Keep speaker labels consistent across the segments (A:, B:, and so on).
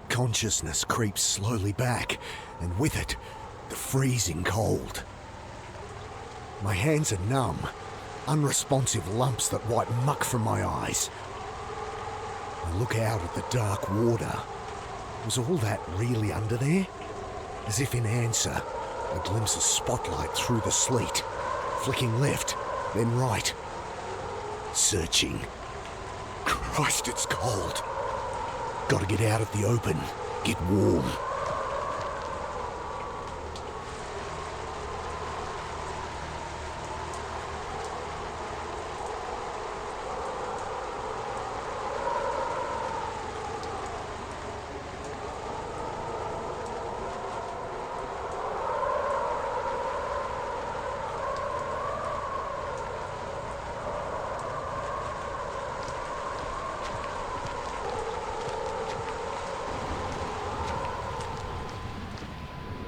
A: Consciousness creeps slowly back, and with it, the freezing cold. My hands are numb, unresponsive lumps that wipe muck from my eyes. I look out at the dark water. Was all that really under there? As if in answer, I glimpse a spotlight through the sleet, flicking left, then right. Searching. Christ, it's cold. Gotta get out of the open, get warm.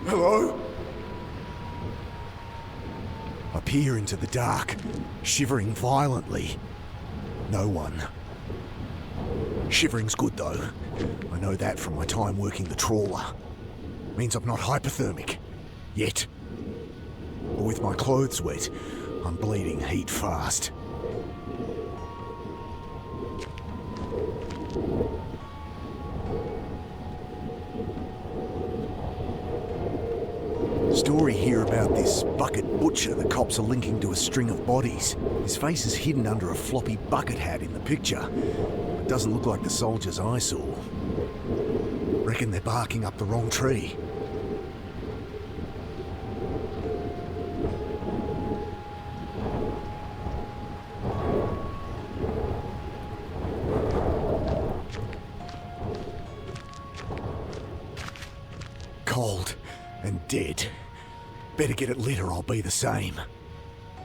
A: Hello? I peer into the dark, shivering violently. No one. Shivering's good though. I know that from my time working the trawler. Means I'm not hypothermic. Yet. But with my clothes wet, I'm bleeding heat fast. Story here about this bucket butcher the cops are linking to a string of bodies. His face is hidden under a floppy bucket hat in the picture. It doesn't look like the soldiers I saw. Reckon they're barking up the wrong tree. Cold and dead. Better get it lit or I'll be the same.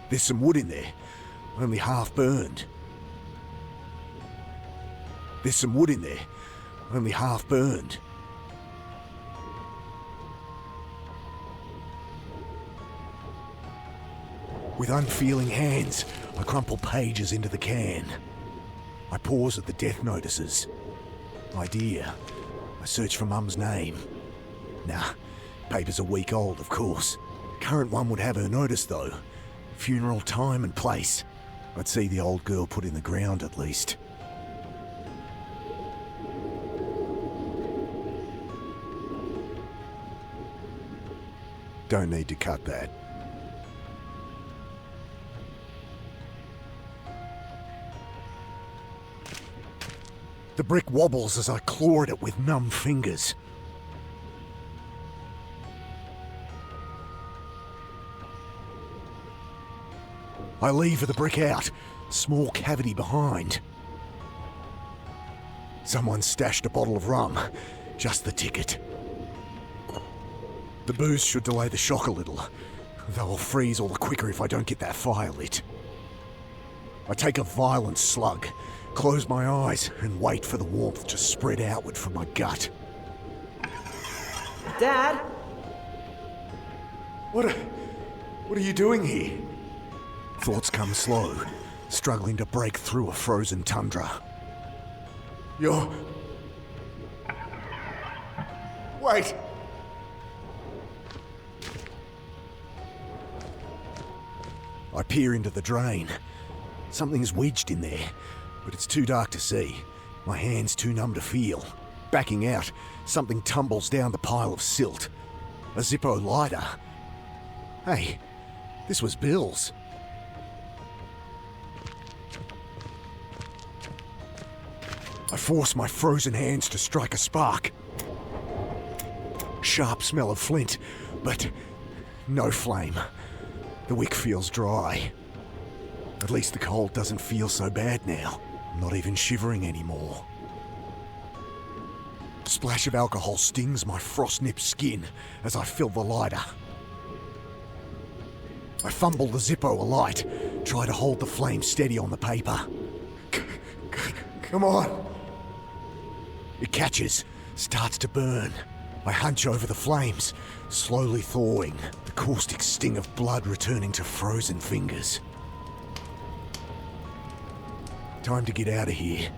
A: There's some wood in there, only half burned. There's some wood in there, only half burned. With unfeeling hands, I crumple pages into the can. I pause at the death notices. Idea. I search for Mum's name. Nah, paper's a week old, of course. Current one would have her notice, though. Funeral time and place. I'd see the old girl put in the ground, at least. Don't need to cut that. The brick wobbles as I claw at it with numb fingers. I lever the brick out, small cavity behind. Someone stashed a bottle of rum, just the ticket. The booze should delay the shock a little, though I'll freeze all the quicker if I don't get that fire lit. I take a violent slug, close my eyes, and wait for the warmth to spread outward from my gut.
B: Dad?
A: What are you doing here? Thoughts come slow, struggling to break through a frozen tundra. Wait! I peer into the drain. Something's wedged in there, but it's too dark to see. My hands too numb to feel. Backing out, something tumbles down the pile of silt. A Zippo lighter. Hey, this was Bill's. I force my frozen hands to strike a spark. Sharp smell of flint, but no flame. The wick feels dry. At least the cold doesn't feel so bad now. I'm not even shivering anymore. A splash of alcohol stings my frost-nipped skin as I fill the lighter. I fumble the Zippo alight, try to hold the flame steady on the paper. Come on! It catches, starts to burn. I hunch over the flames, slowly thawing, the caustic sting of blood returning to frozen fingers. Time to get out of here.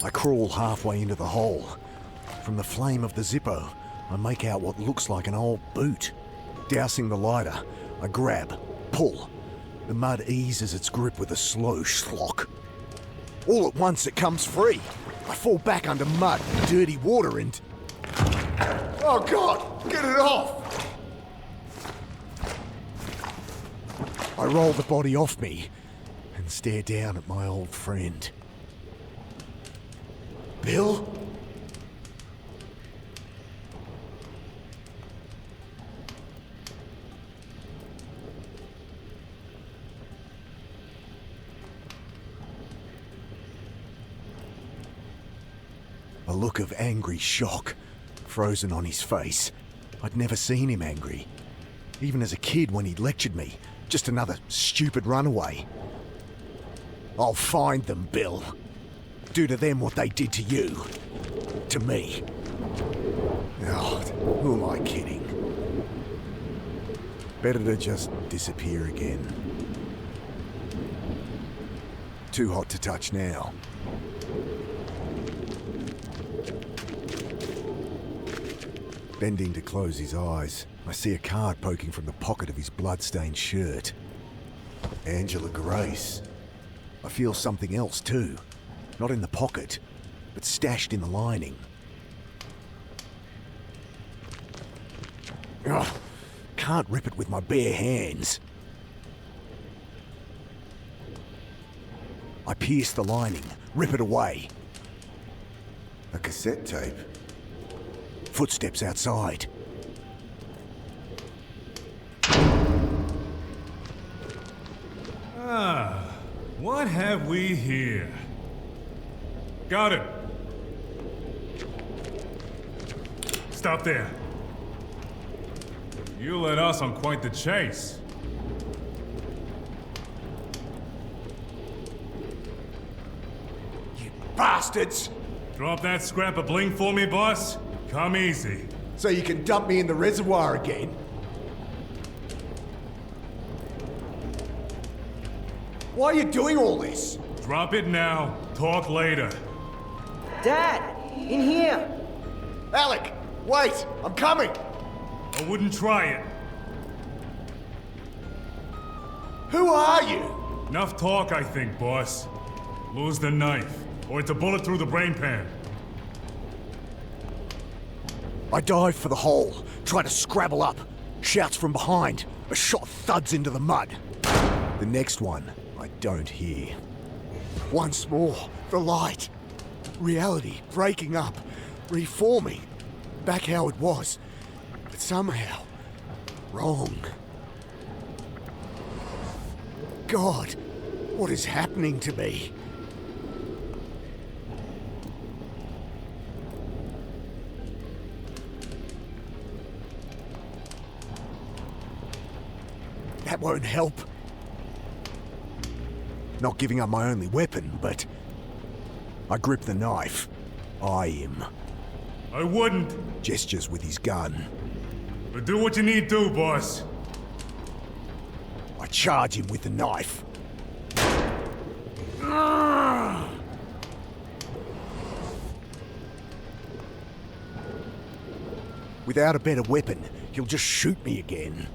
A: I crawl halfway into the hole. From the flame of the Zippo, I make out what looks like an old boot. Dousing the lighter, I grab, pull. The mud eases its grip with a slow schlock. All at once it comes free. I fall back under mud, dirty water and... Oh God! Get it off! I roll the body off me and stare down at my old friend. Bill? A look of angry shock frozen on his face. I'd never seen him angry. Even as a kid when he lectured me. Just another stupid runaway. I'll find them, Bill. Do to them what they did to you. To me. Oh, who am I kidding? Better to just disappear again. Too hot to touch now. Bending to close his eyes, I see a card poking from the pocket of his blood-stained shirt. Angela Grace. I feel something else too. Not in the pocket, but stashed in the lining. Ugh, can't rip it with my bare hands. I pierce the lining, rip it away. A cassette tape. Footsteps outside.
C: What have we here? Got it. Stop there. You led us on quite the chase.
A: You bastards!
C: Drop that scrap of bling for me, boss? Come easy.
A: So you can dump me in the reservoir again? Why are you doing all this?
C: Drop it now. Talk later.
B: Dad! In here!
A: Alec! Wait! I'm coming!
C: I wouldn't try it.
A: Who are you?
C: Enough talk, I think, boss. Lose the knife, or it's a bullet through the brain pan.
A: I dive for the hole, try to scrabble up. Shouts from behind. A shot thuds into the mud. The next one, I don't hear. Once more, the light. Reality breaking up, reforming. Back how it was. But somehow, wrong. God, what is happening to me? That won't help. Not giving up my only weapon, but I grip the knife. Eye him.
C: I wouldn't.
A: Gestures with his gun.
C: But do what you need to, boss.
A: I charge him with the knife. Without a better weapon, he'll just shoot me again.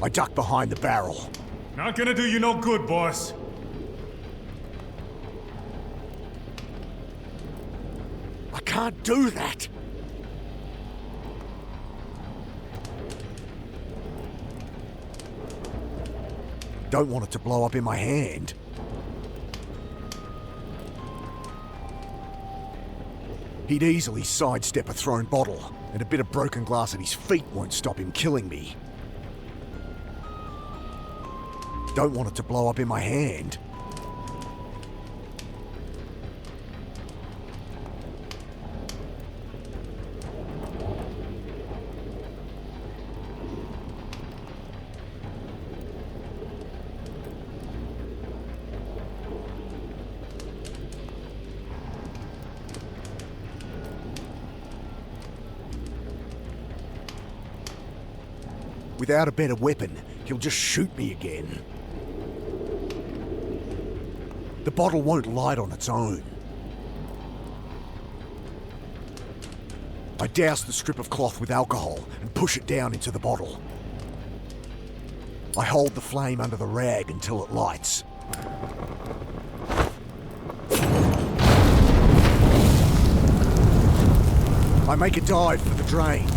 A: I duck behind the barrel.
C: Not gonna do you no good, boss.
A: I can't do that. Don't want it to blow up in my hand. He'd easily sidestep a thrown bottle, and a bit of broken glass at his feet won't stop him killing me. don't want it to blow up in my hand. Without a better weapon, he'll just shoot me again. The bottle won't light on its own. I douse the strip of cloth with alcohol and push it down into the bottle. I hold the flame under the rag until it lights. I make a dive for the drain.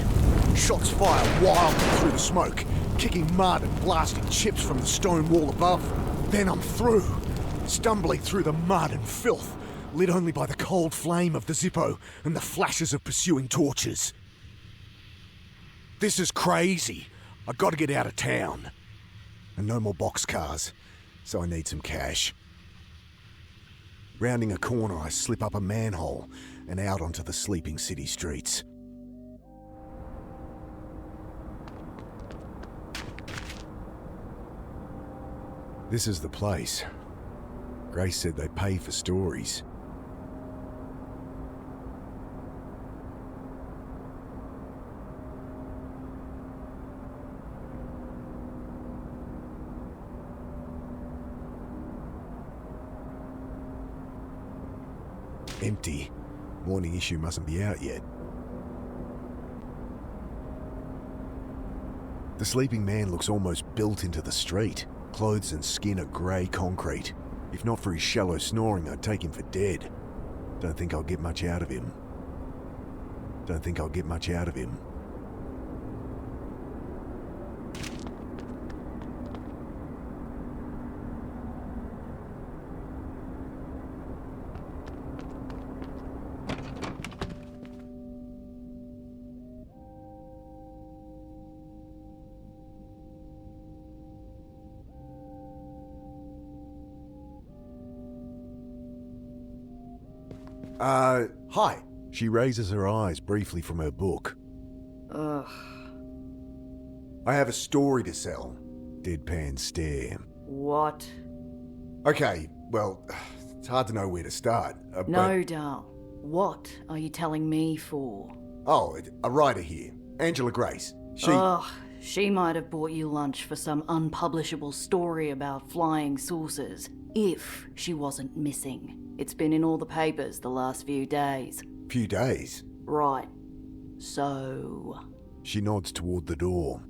A: Shots fire wildly through the smoke, kicking mud and blasting chips from the stone wall above. Then I'm through, stumbling through the mud and filth, lit only by the cold flame of the Zippo and the flashes of pursuing torches. This is crazy. I gotta get out of town. And no more boxcars, so I need some cash. Rounding a corner, I slip up a manhole and out onto the sleeping city streets. This is the place. Grace said they pay for stories. Empty. Morning issue mustn't be out yet. The sleeping man looks almost built into the street. Clothes and skin are grey concrete. If not for his shallow snoring, I'd take him for dead. Don't think I'll get much out of him. Hi. She raises her eyes briefly from her book.
D: Ugh.
A: I have a story to sell. Deadpan stare.
D: What?
A: Okay, well, it's hard to know where to start.
D: No, Dal. What are you telling me for?
A: Oh, a writer here. Angela Grace.
D: She might have bought you lunch for some unpublishable story about flying saucers. If she wasn't missing. It's been in all the papers the last few days.
A: Few days?
D: Right. So...
A: She nods toward the door.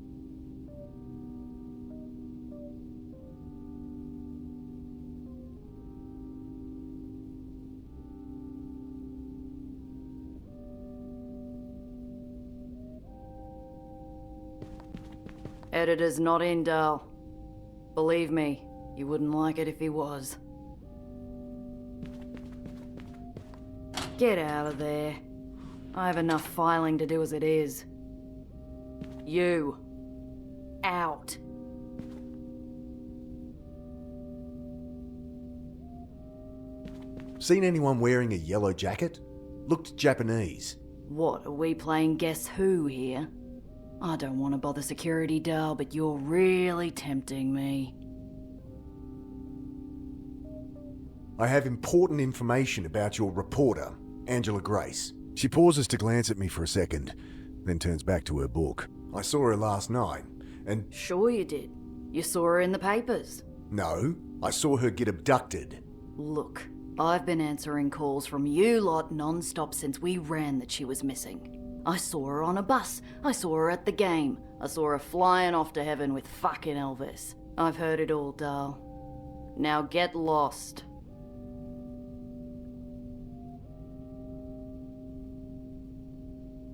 D: Editor's not in, Dal. Believe me, you wouldn't like it if he was. Get out of there. I have enough filing to do as it is. You. Out.
A: Seen anyone wearing a yellow jacket? Looked Japanese.
D: What, are we playing Guess Who here? I don't want to bother security, Dal, but you're really tempting me.
A: I have important information about your reporter, Angela Grace. She pauses to glance at me for a second, then turns back to her book. I saw her last night, and...
D: Sure you did. You saw her in the papers.
A: No, I saw her get abducted.
D: Look, I've been answering calls from you lot non-stop since we ran that she was missing. I saw her on a bus. I saw her at the game. I saw her flying off to heaven with fucking Elvis. I've heard it all, Dal. Now get lost.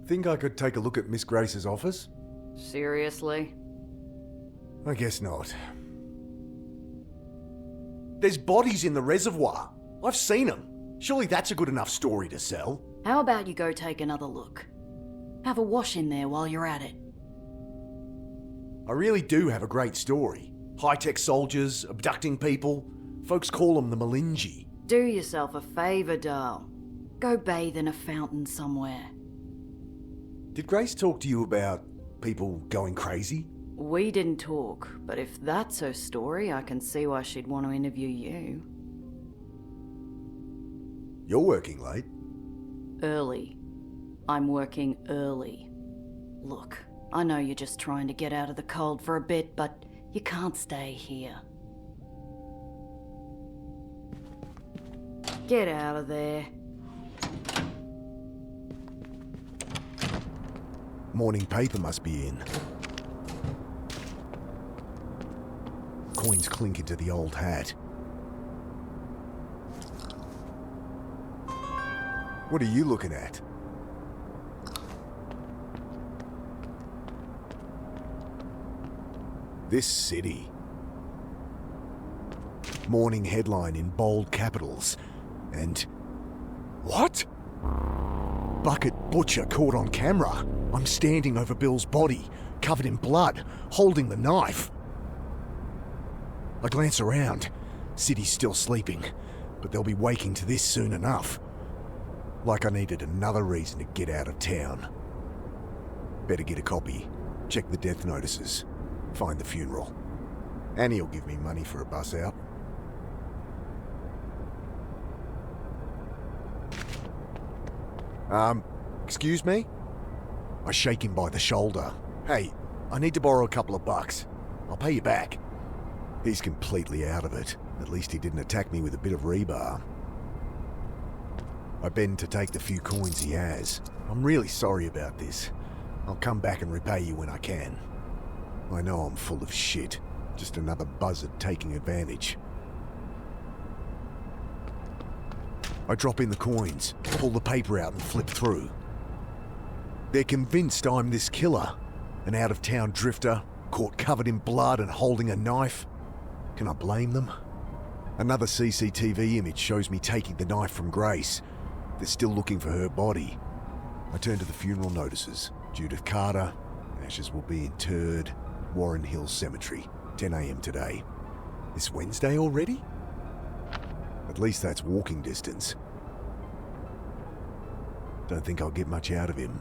A: Think I could take a look at Miss Grace's office?
D: Seriously?
A: I guess not. There's bodies in the reservoir. I've seen them. Surely that's a good enough story to sell.
D: How about you go take another look? Have a wash in there while you're at it.
A: I really do have a great story. High-tech soldiers, abducting people. Folks call them the Malinji.
D: Do yourself a favour, Dale. Go bathe in a fountain somewhere.
A: Did Grace talk to you about people going crazy?
D: We didn't talk, but if that's her story, I can see why she'd want to interview you.
A: You're working late.
D: Early. I'm working early. Look, I know you're just trying to get out of the cold for a bit, but you can't stay here. Get out of there.
A: Morning paper must be in. Coins clink into the old hat. What are you looking at? This city. Morning headline in bold capitals. And... what? Bucket butcher caught on camera. I'm standing over Bill's body, covered in blood, holding the knife. I glance around. City's still sleeping, but they'll be waking to this soon enough. Like I needed another reason to get out of town. Better get a copy, check the death notices, find the funeral. Annie'll give me money for a bus out. Excuse me? I shake him by the shoulder. Hey, I need to borrow a couple of bucks. I'll pay you back. He's completely out of it. At least he didn't attack me with a bit of rebar. I bend to take the few coins he has. I'm really sorry about this. I'll come back and repay you when I can. I know I'm full of shit. Just another buzzard taking advantage. I drop in the coins, pull the paper out and flip through. They're convinced I'm this killer, an out-of-town drifter, caught covered in blood and holding a knife. Can I blame them? Another CCTV image shows me taking the knife from Grace. They're still looking for her body. I turn to the funeral notices. Judith Carter, ashes will be interred, Warren Hills Cemetery, 10 a.m. today. This Wednesday already? At least that's walking distance. Don't think I'll get much out of him.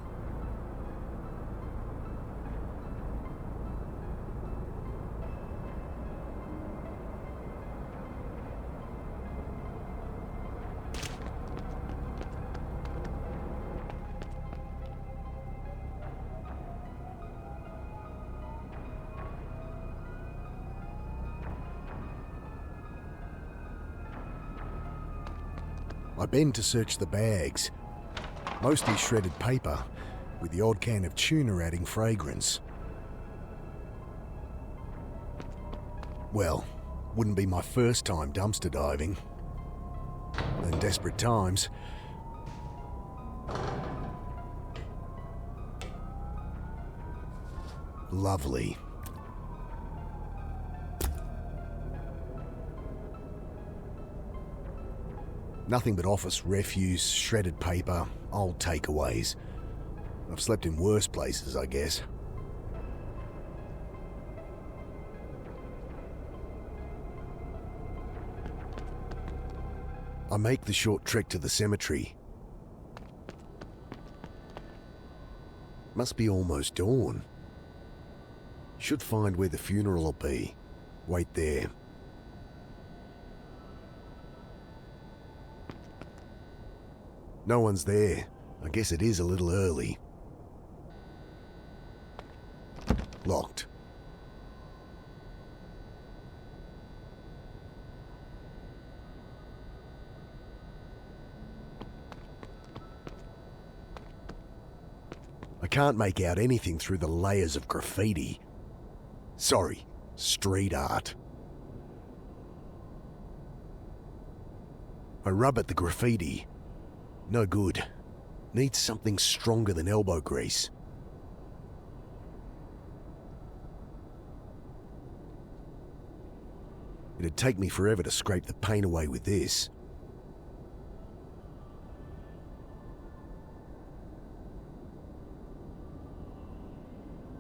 A: I bend to search the bags. Mostly shredded paper, with the odd can of tuna adding fragrance. Well, wouldn't be my first time dumpster diving. In desperate times. Lovely. Nothing but office refuse, shredded paper, old takeaways. I've slept in worse places, I guess. I make the short trek to the cemetery. Must be almost dawn. Should find where the funeral will be. Wait there. No one's there. I guess it is a little early. Locked. I can't make out anything through the layers of graffiti. Sorry, street art. I rub at the graffiti. No good. Needs something stronger than elbow grease. It'd take me forever to scrape the paint away with this.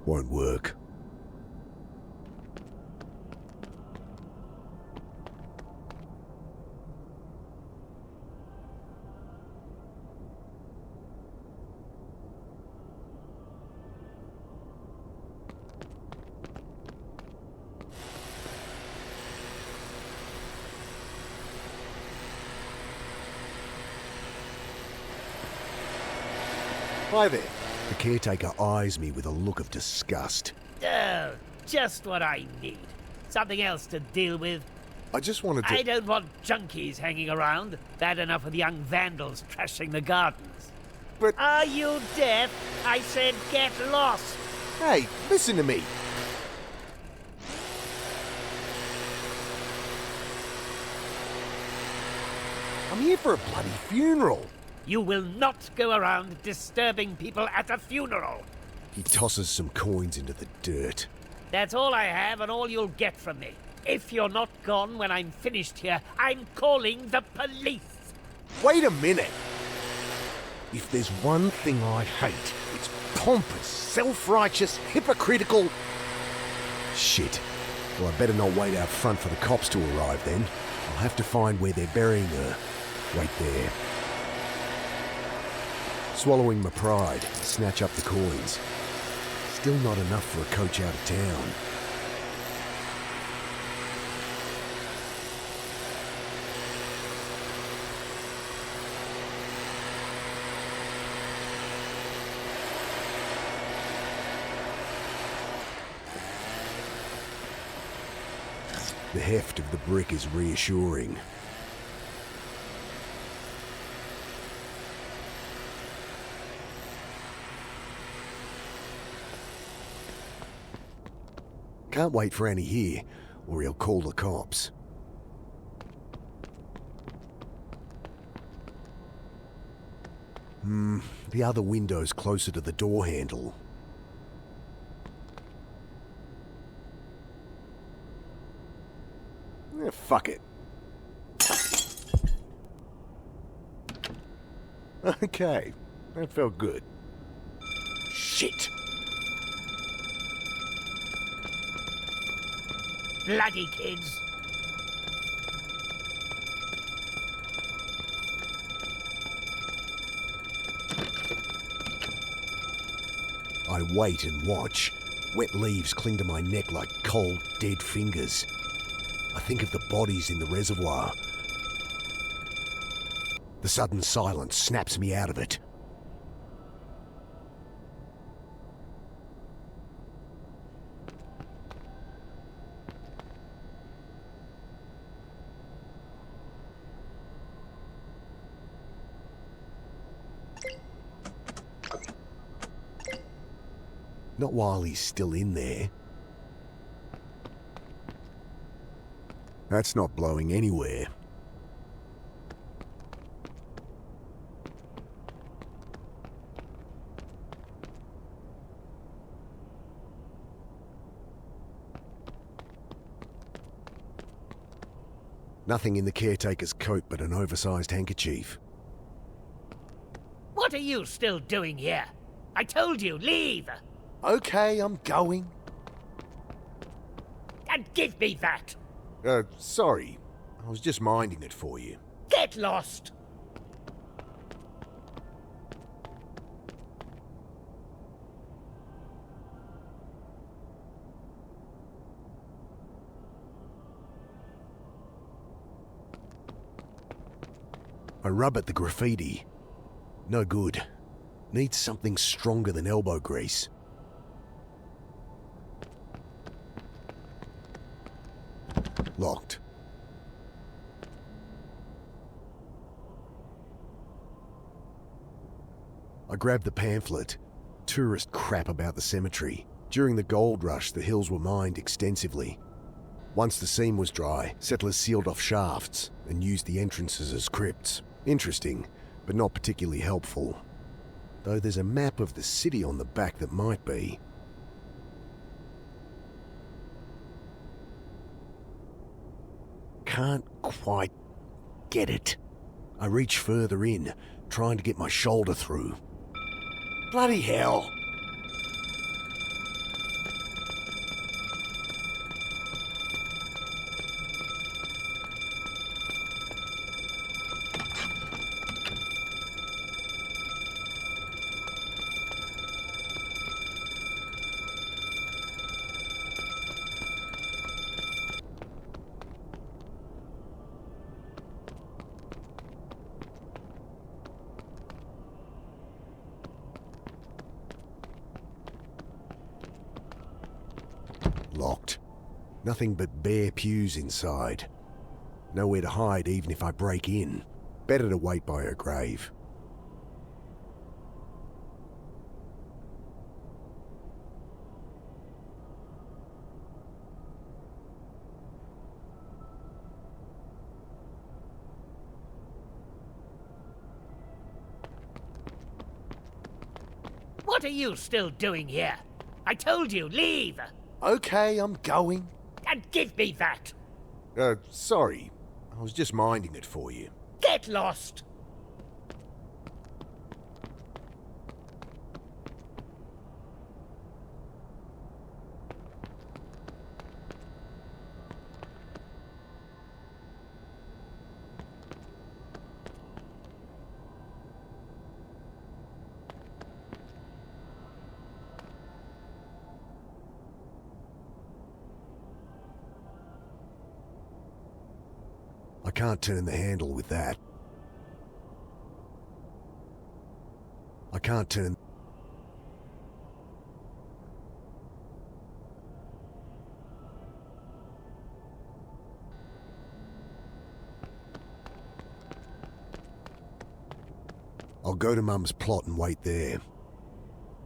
A: Won't work.
E: Hi there.
A: The caretaker eyes me with a look of disgust.
F: Oh, just what I need. Something else to deal with.
E: I just wanted to...
F: I don't want junkies hanging around. Bad enough with young vandals trashing the gardens.
E: But...
F: Are you deaf? I said get lost.
E: Hey, listen to me. I'm here for a bloody funeral.
F: You will not go around disturbing people at a funeral.
A: He tosses some coins into the dirt.
F: That's all I have and all you'll get from me. If you're not gone when I'm finished here, I'm calling the police.
E: Wait a minute. If there's one thing I hate, it's pompous, self-righteous, hypocritical...
A: Shit. Well, I better not wait out front for the cops to arrive then. I'll have to find where they're burying her. Wait there. Swallowing my pride, I snatch up the coins. Still not enough for a coach out of town. The heft of the brick is reassuring. Can't wait for Annie here, or he'll call the cops. The other window's closer to the door handle. Fuck it. Okay, that felt good. Shit!
F: Bloody kids.
A: I wait and watch. Wet leaves cling to my neck like cold, dead fingers. I think of the bodies in the reservoir. The sudden silence snaps me out of it. Not while he's still in there. That's not blowing anywhere. Nothing in the caretaker's coat but an oversized handkerchief.
F: What are you still doing here? I told you, leave!
E: Okay, I'm going.
F: And give me that!
E: Sorry. I was just minding it for you.
F: Get lost!
A: I rub at the graffiti. No good. Needs something stronger than elbow grease. Locked. I grabbed the pamphlet. Tourist crap about the cemetery. During the gold rush, the hills were mined extensively. Once the seam was dry, settlers sealed off shafts and used the entrances as crypts. Interesting, but not particularly helpful. Though there's a map of the city on the back that might be. Can't quite get it. I reach further in, trying to get my shoulder through. Bloody hell! Nothing but bare pews inside. Nowhere to hide even if I break in. Better to wait by her grave.
F: What are you still doing here? I told you, leave!
A: Okay, I'm going.
F: And give me that!
A: Sorry. I was just minding it for you.
F: Get lost!
A: I can't turn the handle with that. I can't turn... I'll go to Mum's plot and wait there.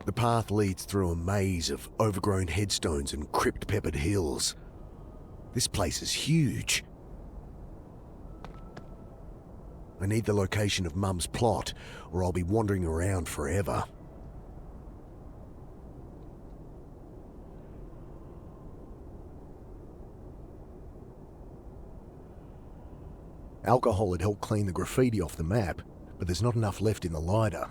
A: The path leads through a maze of overgrown headstones and crypt-peppered hills. This place is huge. I need the location of Mum's plot, or I'll be wandering around forever. Alcohol had helped clean the graffiti off the map, but there's not enough left in the lighter.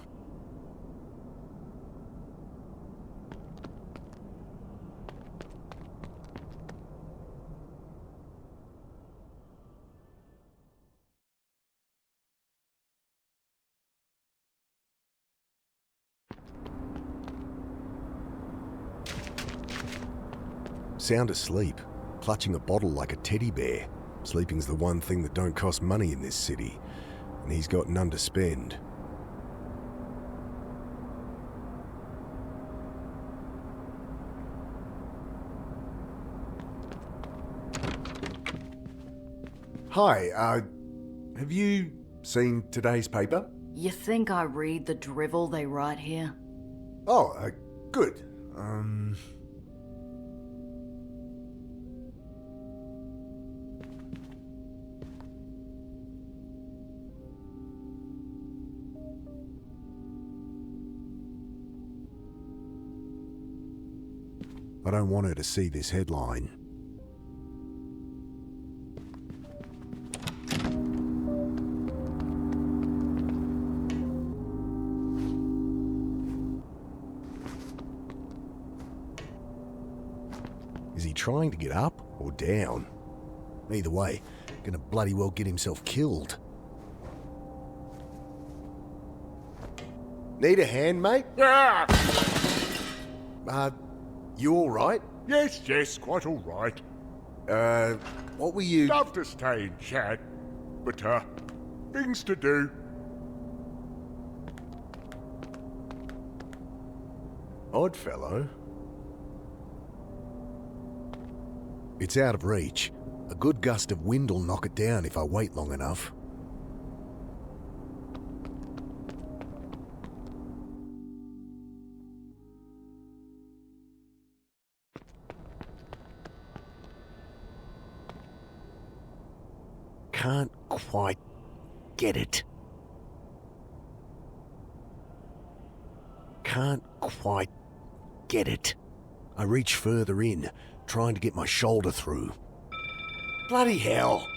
A: Sound asleep, clutching a bottle like a teddy bear. Sleeping's the one thing that don't cost money in this city, and he's got none to spend. Hi, have you seen today's paper?
D: You think I read the drivel they write here?
A: Oh, good. I don't want her to see this headline. Is he trying to get up or down? Either way, gonna bloody well get himself killed. Need a hand, mate?
G: Ah!
A: You all right?
G: Yes, quite all right.
A: What were you...
G: Love to stay and chat, but, things to do.
A: Odd fellow. It's out of reach. A good gust of wind will knock it down if I wait long enough. Can't quite get it. Can't quite get it. I reach further in, trying to get my shoulder through. Bloody hell!